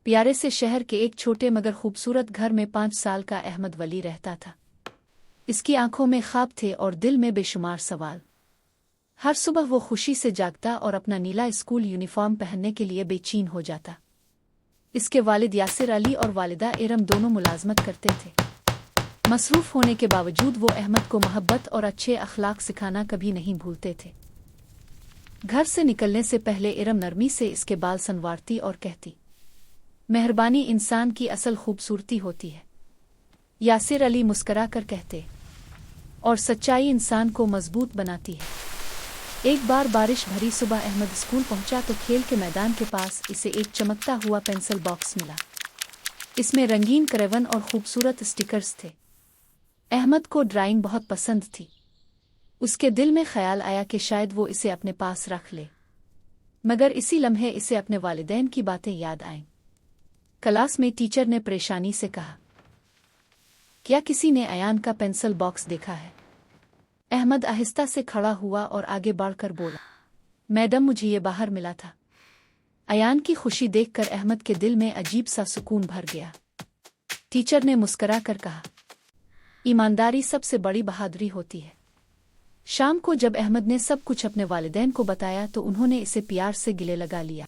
प्यारे से शहर के एक छोटे मगर खूबसूरत घर में 5 साल का अहमद वली रहता था। इसकी आंखों में ख्वाब थे और दिल में बेशुमार सवाल। हर सुबह वो खुशी से जागता और अपना नीला स्कूल यूनिफॉर्म पहनने के लिए बेचैन हो जाता। इसके वालिद यासिर अली और वालिदा इरम दोनों मुलाजमत करते थे। मसरूफ होने के बावजूद वो अहमद को मोहब्बत और अच्छे अखलाक सिखाना कभी नहीं भूलते थे। घर से निकलने से पहले इरम नरमी से इसके बाल संवारती और कहती, मेहरबानी इंसान की असल खूबसूरती होती है। यासिर अली मुस्करा कर कहते, और सच्चाई इंसान को मजबूत बनाती है। एक बार बारिश भरी सुबह अहमद स्कूल पहुंचा तो खेल के मैदान के पास इसे एक चमकता हुआ पेंसिल बॉक्स मिला। इसमें रंगीन क्रेवन और खूबसूरत स्टिकर्स थे। अहमद को ड्राइंग बहुत पसंद थी। उसके दिल में ख्याल आया कि शायद वो इसे अपने पास रख ले, मगर इसी लम्हे इसे अपने वालिदैन की बातें याद आईं। क्लास में टीचर ने परेशानी से कहा, क्या किसी ने अयान का पेंसिल बॉक्स देखा है? अहमद आहिस्ता से खड़ा हुआ और आगे बढ़कर बोला, मैडम, मुझे ये बाहर मिला था। अयान की खुशी देखकर अहमद के दिल में अजीब सा सुकून भर गया। टीचर ने मुस्करा कर कहा, ईमानदारी सबसे बड़ी बहादुरी होती है। शाम को जब अहमद ने सब कुछ अपने वालिदैन को बताया तो उन्होंने इसे प्यार से गले लगा लिया।